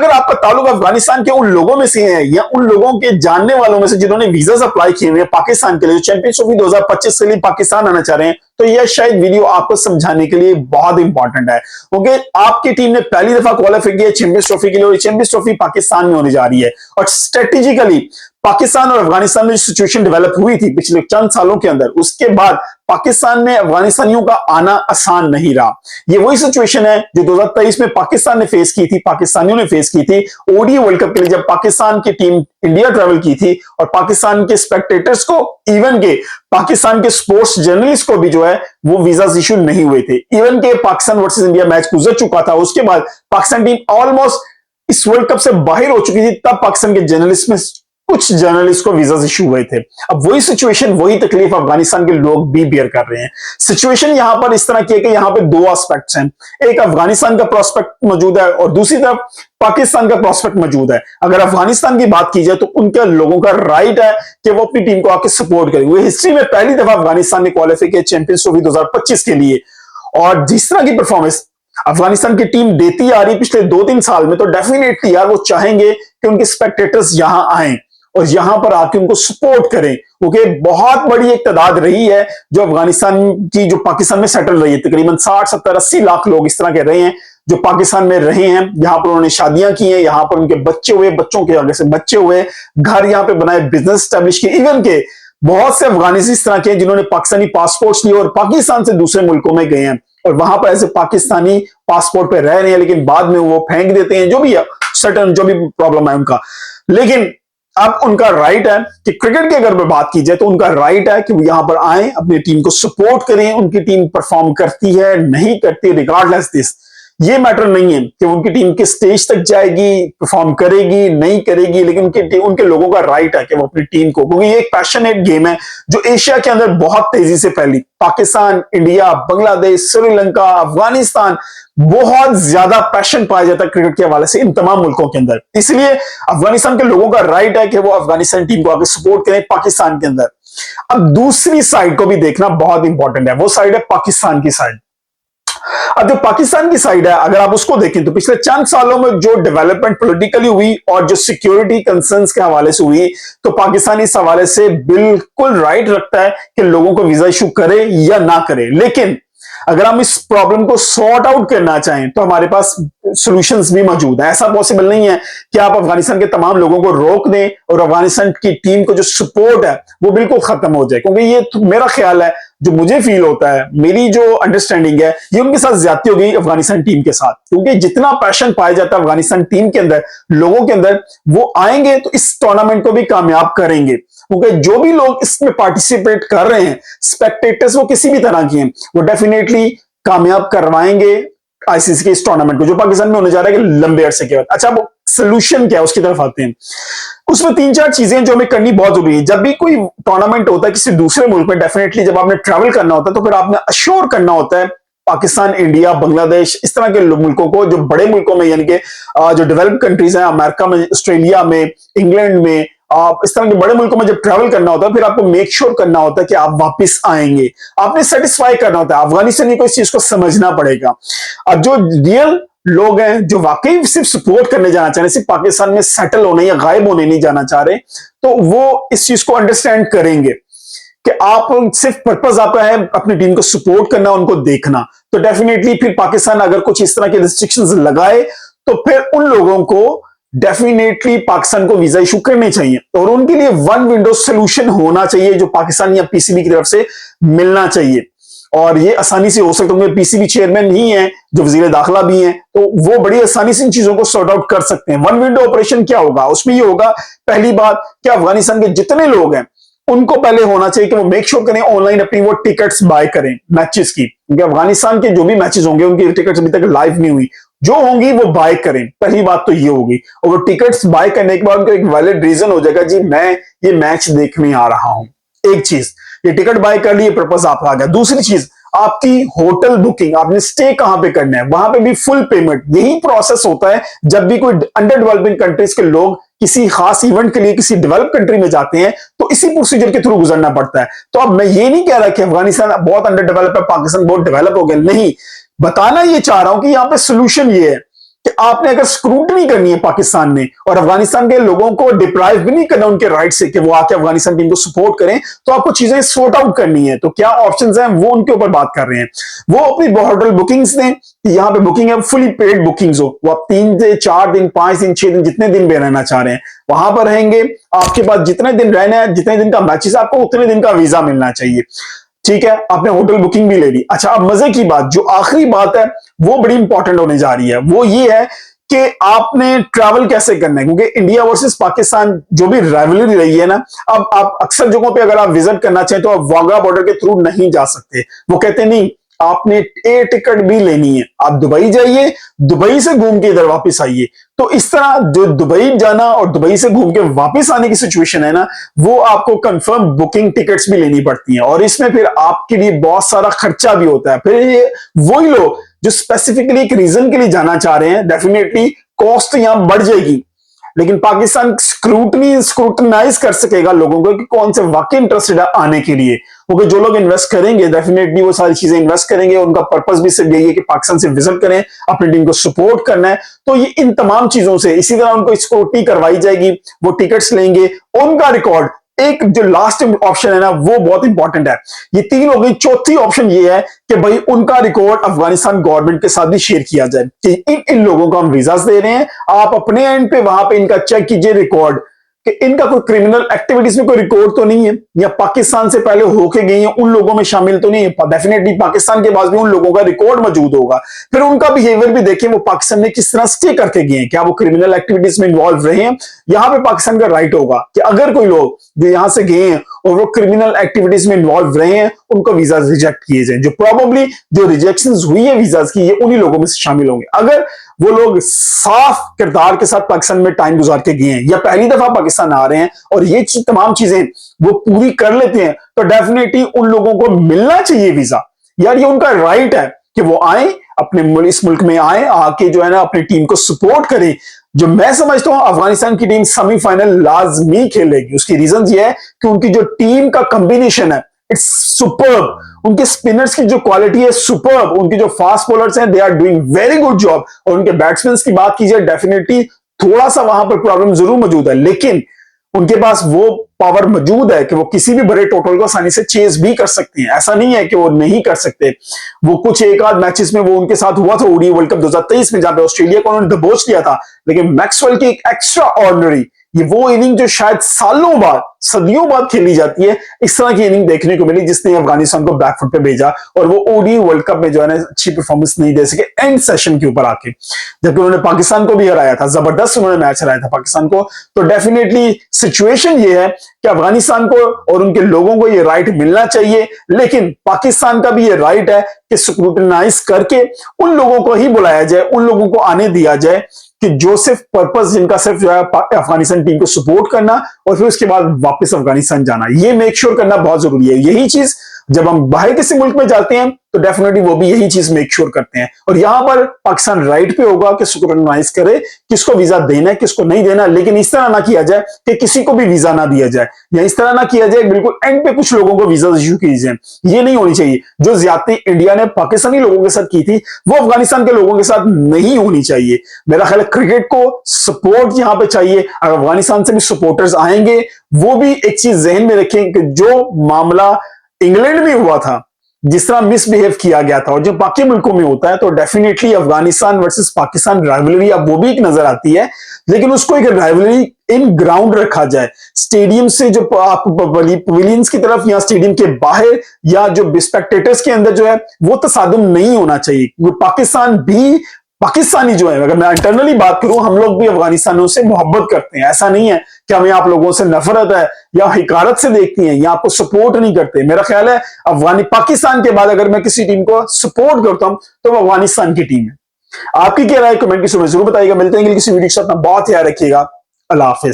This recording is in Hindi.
अगर आपका ताल्लुक अफगानिस्तान के उन लोगों में से है या उन लोगों के जानने वालों में से जिन्होंने वीजा अप्लाई किए हुए हैं पाकिस्तान के लिए, चैंपियंस ट्रॉफी 2025 के लिए पाकिस्तान आना चाह रहे हैं, तो यह शायद वीडियो आपको समझाने के लिए बहुत इंपॉर्टेंट है, क्योंकि आपकी टीम ने पहली दफा क्वालिफाई किया चैंपियंस ट्रॉफी के लिए और चैंपियंस ट्रॉफी पाकिस्तान में होने जा रही है। और स्ट्रेटेजिकली पाकिस्तान और अफगानिस्तान में जो सिचुएशन डेवलप हुई थी पिछले चंद सालों के अंदर, उसके बाद पाकिस्तान में अफगानिस्तानियों का आना आसान नहीं रहा। ये वही सिचुएशन है जो 2023 में पाकिस्तान ने फेस की थी, पाकिस्तानियों ने फेस की थी ओडीआई वर्ल्ड कप के लिए, जब पाकिस्तान की टीम इंडिया ट्रैवल की थी और पाकिस्तान के स्पेक्टेटर्स को, इवन के पाकिस्तान के स्पोर्ट्स जर्नलिस्ट को भी जो है वो वीजा इशू नहीं हुए थे। इवन के पाकिस्तान वर्सेस इंडिया मैच गुजर चुका था, उसके बाद पाकिस्तान टीम ऑलमोस्ट इस वर्ल्ड कप से बाहर हो चुकी थी, तब पाकिस्तान के जर्नलिस्ट में कुछ जर्नलिस्ट को वीजा इशू हुए थे। अब वही सिचुएशन, वही तकलीफ अफगानिस्तान के लोग भी बियर कर रहे हैं। सिचुएशन यहां पर इस तरह की है कि यहां पे दो एस्पेक्ट्स हैं, एक अफगानिस्तान का प्रोस्पेक्ट मौजूद है और दूसरी तरफ पाकिस्तान का प्रोस्पेक्ट मौजूद है। अगर अफगानिस्तान की बात की जाए तो उनके लोगों का राइट है कि वो अपनी टीम को आके सपोर्ट करें। वो हिस्ट्री में पहली दफा अफगानिस्तान ने क्वालिफाई किया चैंपियंस ट्रॉफी 2025 के लिए, और जिस तरह की परफॉर्मेंस अफगानिस्तान की टीम देती आ रही पिछले 2-3 साल में, तो डेफिनेटली यार वो चाहेंगे कि उनके स्पेक्टेटर्स यहां आए और यहां पर आके उनको सपोर्ट करें, क्योंकि बहुत बड़ी एक तादाद रही है जो अफगानिस्तान की, जो पाकिस्तान में सेटल रही है। तकरीबन 60, 70, 80 लाख लोग इस तरह के रहे हैं जो पाकिस्तान में रहे हैं। यहां पर उन्होंने शादियां की हैं, यहां पर उनके बच्चे हुए, बच्चों के आगे से बच्चे हुए, घर यहां पे बनाए, बिजनेस स्टैब्लिश किए। इवन के बहुत से अफगानिस्तान इस तरह के जिन्होंने पाकिस्तानी पासपोर्ट लिए और पाकिस्तान से दूसरे मुल्कों में गए हैं और वहां पर ऐसे पाकिस्तानी पासपोर्ट पे रह रहे हैं, लेकिन बाद में वो फेंक देते हैं, जो भी है सर्टन जो भी प्रॉब्लम है उनका। लेकिन अब उनका राइट है कि क्रिकेट की अगर बात की जाए तो उनका राइट है कि वो यहां पर आए, अपनी टीम को सपोर्ट करें। उनकी टीम परफॉर्म करती है नहीं करती, रिगार्डलेस दिस, ये मैटर नहीं है कि उनकी टीम किस स्टेज तक जाएगी, परफॉर्म करेगी नहीं करेगी, लेकिन उनके लोगों का राइट है कि वो अपनी टीम को, क्योंकि ये एक पैशनेट गेम है जो एशिया के अंदर बहुत तेजी से फैली। पाकिस्तान, इंडिया, बांग्लादेश, श्रीलंका, अफगानिस्तान, बहुत ज्यादा पैशन पाया जाता है क्रिकेट के हवाले से इन तमाम मुल्कों के अंदर। इसलिए अफगानिस्तान के लोगों का राइट है कि वो अफगानिस्तान टीम को आगे सपोर्ट करें पाकिस्तान के अंदर। अब दूसरी साइड को भी देखना बहुत इंपॉर्टेंट है, वो साइड है पाकिस्तान की साइड। अब जो पाकिस्तान की साइड है, अगर आप उसको देखें तो पिछले चंद सालों में जो डेवलपमेंट पॉलिटिकली हुई और जो सिक्योरिटी कंसर्न्स के हवाले से हुई, तो पाकिस्तान इस हवाले से बिल्कुल राइट रखता है कि लोगों को वीजा इशू करे या ना करे। लेकिन अगर हम इस प्रॉब्लम को सॉर्ट आउट करना चाहें तो हमारे पास सॉल्यूशंस भी मौजूद है। ऐसा पॉसिबल नहीं है कि आप अफगानिस्तान के तमाम लोगों को रोक दें और अफगानिस्तान की टीम को जो सपोर्ट है वो बिल्कुल खत्म हो जाए, क्योंकि ये तो मेरा ख्याल है, जो मुझे फील होता है, मेरी जो अंडरस्टैंडिंग है, ये उनके साथ ज्यादती हो गई अफगानिस्तान टीम के साथ। क्योंकि जितना पैशन पाया जाता है अफगानिस्तान टीम के अंदर, लोगों के अंदर, वो आएंगे तो इस टूर्नामेंट को भी कामयाब करेंगे, क्योंकि जो भी लोग इसमें पार्टिसिपेट कर रहे हैं, स्पेक्टेटर्स वो किसी भी तरह की हैं, वो डेफिनेटली कामयाब करवाएंगे आईसीसी के इस टूर्नामेंट को जो पाकिस्तान में होने जा रहा है कि लंबे अरसे के बाद। अच्छा, वो सोल्यूशन क्या है उसकी तरफ आते हैं। उसमें 3-4 चीजें जो हमें करनी बहुत जरूरी है। जब भी कोई टूर्नामेंट होता है किसी दूसरे मुल्क में, डेफिनेटली जब आपने ट्रैवल करना होता है तो फिर आपने अश्योर करना होता है पाकिस्तान, इंडिया, बांग्लादेश, इस तरह के मुल्कों को, जो बड़े मुल्कों में, यानी कि जो डेवलप्ड कंट्रीज हैं, अमेरिका में, ऑस्ट्रेलिया में, इंग्लैंड में, आप इस तरह के बड़े मुल्कों में जब ट्रैवल करना होता है, फिर आपको मेक श्योर करना होता है कि आप वापस आएंगे। आपने सेटिस्फाई करना होता है, अफगानिस्तानी को इस चीज को समझना पड़ेगा। अब जो रियल लोग हैं जो वाकई सिर्फ सपोर्ट करने जाना चाह रहे, सिर्फ पाकिस्तान में सेटल होने या गायब होने नहीं जाना चाह रहे, तो वो इस चीज को अंडरस्टैंड करेंगे कि आप सिर्फ पर्पस आपका है अपनी टीम को सपोर्ट करना, उनको देखना। तो डेफिनेटली फिर पाकिस्तान अगर कुछ इस तरह के रिस्ट्रिक्शंस लगाए तो फिर उन लोगों को डेफिनेटली पाकिस्तान को वीजा इशू करने चाहिए और उनके लिए वन विंडो सोल्यूशन होना चाहिए जो पाकिस्तान या पीसीबी की तरफ से मिलना चाहिए। और ये आसानी से हो सकता है, पीसीबी चेयरमैन ही है जो वजीर दाखिला भी हैं, तो वो बड़ी आसानी से इन चीजों को सॉर्ट आउट कर सकते हैं। वन विंडो ऑपरेशन क्या होगा, उसमें ये होगा, पहली बात कि अफगानिस्तान के जितने लोग हैं उनको पहले होना चाहिए कि वो मेक श्योर करें ऑनलाइन अपनी वो टिकट्स बाय करें मैचेस की, क्योंकि अफगानिस्तान के जो भी मैचेस होंगे उनकी टिकट्स अभी तक लाइव नहीं हुई, जो होंगी वो बाय करें। पहली बात तो ये होगी, और वो टिकट्स बाय करने के बाद उनको एक वैलिड रीजन हो जाएगा, जी मैं ये मैच देखने आ रहा हूं। एक चीज, ये टिकट बाय कर ली, पर्पस आपका आ गया। दूसरी चीज, आपकी होटल बुकिंग, आपने स्टे कहां पे करना है, वहां पे भी फुल पेमेंट। यही प्रोसेस होता है जब भी कोई अंडर डेवलपिंग कंट्रीज के लोग किसी खास इवेंट के लिए किसी डेवलप कंट्री में जाते हैं, तो इसी प्रोसीजर के थ्रू गुजरना पड़ता है। तो अब मैं ये नहीं कह रहा कि अफगानिस्तान बहुत अंडर डेवलप है, पाकिस्तान बहुत डेवलप हो गया, नहीं, बताना ये चाह रहा हूं कि यहां पे सोल्यूशन ये है कि आपने अगर स्क्रूटनी करनी है पाकिस्तान में और अफगानिस्तान के लोगों को डिप्राइव भी नहीं करना उनके राइट से कि वो आके अफगानिस्तान टीम को सपोर्ट करें, तो आपको चीजें सॉर्ट आउट करनी है। तो क्या ऑप्शंस हैं वो उनके ऊपर बात कर रहे हैं। वो अपनी होटल बुकिंग्स दें, यहाँ पे बुकिंग है फुली पेड बुकिंग्स हो, वो आप 3 से 4 दिन 5 दिन 6 दिन जितने दिन भी रहना चाह रहे हैं वहां पर रहेंगे। आपके पास जितने दिन रहना है, जितने दिन का मैचेस, आपको उतने दिन का वीजा मिलना चाहिए। ठीक है, आपने होटल बुकिंग भी ले ली। अच्छा, अब मजे की बात, जो आखिरी बात है वो बड़ी इंपॉर्टेंट होने जा रही है, वो ये है कि आपने ट्रैवल कैसे करना है। क्योंकि इंडिया वर्सेस पाकिस्तान जो भी राइवलरी रही है ना, अब आप अक्सर जगहों पे अगर आप विजिट करना चाहें तो आप वाघा बॉर्डर के थ्रू नहीं जा सकते। वो कहते नहीं, आपने एयर टिकट भी लेनी है, आप दुबई जाइए, दुबई से घूम के इधर वापस आइए। तो इस तरह जो दुबई जाना और दुबई से घूम के वापस आने की सिचुएशन है ना, वो आपको कंफर्म बुकिंग टिकट्स भी लेनी पड़ती हैं और इसमें फिर आपके लिए बहुत सारा खर्चा भी होता है। फिर ये वही लोग जो स्पेसिफिकली एक रीजन के लिए जाना चाह रहे हैं, डेफिनेटली कॉस्ट यहां बढ़ जाएगी, लेकिन पाकिस्तान स्क्रूटनाइज कर सकेगा लोगों को कि कौन से वाकई इंटरेस्टेड है आने के लिए। क्योंकि जो लोग इन्वेस्ट करेंगे डेफिनेटली वो सारी चीजें इन्वेस्ट करेंगे, उनका पर्पस भी सिर्फ यही है कि पाकिस्तान से विजिट करें, अपनी टीम को सपोर्ट करना है। तो ये इन तमाम चीजों से इसी तरह उनको स्क्रूटनी करवाई जाएगी, वो टिकट्स लेंगे, उनका रिकॉर्ड। एक जो लास्ट ऑप्शन है ना वो बहुत इंपॉर्टेंट है। ये 3 हो गई, चौथी ऑप्शन ये है कि भाई उनका रिकॉर्ड अफगानिस्तान गवर्नमेंट के साथ भी शेयर किया जाए कि इन लोगों को हम वीजास दे रहे हैं, आप अपने एंड पे वहां पे इनका चेक कीजिए रिकॉर्ड कि इनका कोई क्रिमिनल एक्टिविटीज में कोई रिकॉर्ड तो नहीं है, या पाकिस्तान से पहले होके गई है उन लोगों में शामिल तो नहीं है। डेफिनेटली पाकिस्तान के पास भी उन लोगों का रिकॉर्ड मौजूद होगा। फिर उनका बिहेवियर भी देखें, वो पाकिस्तान में किस तरह स्टे करके गए हैं, क्या वो क्रिमिनल एक्टिविटीज में इन्वॉल्व रहे हैं। यहां पे पाकिस्तान का राइट होगा कि अगर कोई लोग जो यहां से गए हैं और वो क्रिमिनल एक्टिविटीज में इन्वॉल्व रहे हैं, उनको वीजा रिजेक्ट किए जाए। जो प्रोबेबली जो रिजेक्शन हुई है वीजा की, ये उन्हीं लोगों में से शामिल होंगे। अगर वो लोग साफ किरदार के साथ पाकिस्तान में टाइम गुजार के गए हैं या पहली दफा पाकिस्तान आ रहे हैं और ये तमाम चीजें वो पूरी कर लेते हैं, तो डेफिनेटली उन लोगों को मिलना चाहिए वीजा। यार ये उनका राइट है कि वो आए, अपने इस मुल्क में आए, आके जो है ना अपनी टीम को सपोर्ट करें। जो मैं समझता हूं अफगानिस्तान की टीम सेमीफाइनल लाजमी खेलेगी। उसकी रीजन ये है कि उनकी जो टीम का कॉम्बिनेशन है इट्स सुपर्ब, उनके स्पिनर्स की जो क्वालिटी है सुपर्ब, उनके जो फास्ट बॉलर्स हैं they are doing very good job, और उनके बैट्समैन की बात कीजिए डेफिनेटली थोड़ा सा वहां पर प्रॉब्लम जरूर मौजूद है, लेकिन उनके पास वो पावर मौजूद है कि वो किसी भी बड़े टोटल को आसानी से चेस भी कर सकते हैं। ऐसा नहीं है कि वो नहीं कर सकते। वो कुछ एक आध मैचेस में वो उनके साथ हुआ था ओडी वर्ल्ड कप 2023 में, जहां पे ऑस्ट्रेलिया को उन्होंने दबोच लिया था, लेकिन मैक्सवेल की एक एक्स्ट्रा ऑर्डिनरी, ये वो इनिंग जो शायद सालों बाद सदियों बाद खेली जाती है, इस तरह की इनिंग देखने को मिली जिसने अफगानिस्तान को बैकफुट पे भेजा और वो ओडी वर्ल्ड कप में जो है ना अच्छी परफॉर्मेंस नहीं दे सके एंड सेशन के ऊपर आके, जबकि उन्होंने पाकिस्तान को भी हराया था, जबरदस्त उन्होंने मैच हराया था पाकिस्तान को। तो डेफिनेटली सिचुएशन ये है कि अफगानिस्तान को और उनके लोगों को ये राइट मिलना चाहिए, लेकिन पाकिस्तान का भी ये राइट है कि स्क्रूटनाइज करके उन लोगों को ही बुलाया जाए, उन लोगों को आने दिया जाए कि जो सिर्फ पर्पस जिनका सिर्फ जो है अफगानिस्तान टीम को सपोर्ट करना और फिर उसके बाद वापस अफगानिस्तान जाना, ये मेक श्योर करना बहुत जरूरी है। यही चीज जब हम बाहर किसी मुल्क में जाते हैं तो डेफिनेटली वो भी यही चीज मेक श्योर करते हैं, और यहां पर पाकिस्तान राइट पे होगा कि स्क्रूटनाइज करे किसको वीजा देना है किसको नहीं देना, लेकिन इस तरह ना किया जाए कि किसी को भी वीजा ना दिया जाए, या इस तरह ना किया जाए बिल्कुल एंड पे कुछ लोगों को वीजा इश्यू किए जाए। ये नहीं होनी चाहिए। जो ज्यादती इंडिया ने पाकिस्तानी लोगों के साथ की थी वो अफगानिस्तान के लोगों के साथ नहीं होनी चाहिए। मेरा ख्याल है क्रिकेट को सपोर्ट यहां पे चाहिए। अगर अफगानिस्तान से भी सपोर्टर्स आएंगे, वो भी एक चीज जहन में रखें कि जो मामला इंग्लैंड में हुआ था, जिस तरह मिसबिहेव किया गया था, और जो बाकी मुल्कों में होता है, तो definitely Afghanistan versus Pakistan rivalry अब वो भी एक नजर आती है, लेकिन उसको एक राइवलरी इन ग्राउंड रखा जाए। स्टेडियम से जो आप पवेलियंस की तरफ या स्टेडियम के बाहर या जो स्पेक्टेटर्स के अंदर जो है वो तसादुम नहीं होना चाहिए। पाकिस्तान भी पाकिस्तानी जो है, अगर मैं इंटरनली बात करूं, हम लोग भी अफगानिस्तानियों से मोहब्बत करते हैं। ऐसा नहीं है कि हमें आप लोगों से नफरत है या हिकारत से देखती हैं या आपको सपोर्ट नहीं करते। मेरा ख्याल है पाकिस्तान के बाद अगर मैं किसी टीम को सपोर्ट करता हूं तो वो अफगानिस्तान की टीम है। आपकी क्या राय कमेंट की सुबह जरूर बताइएगा। मिलते हैं किसी वीडियो के साथ, बहुत ध्यान रखिएगा। अल्लाह हाफिज।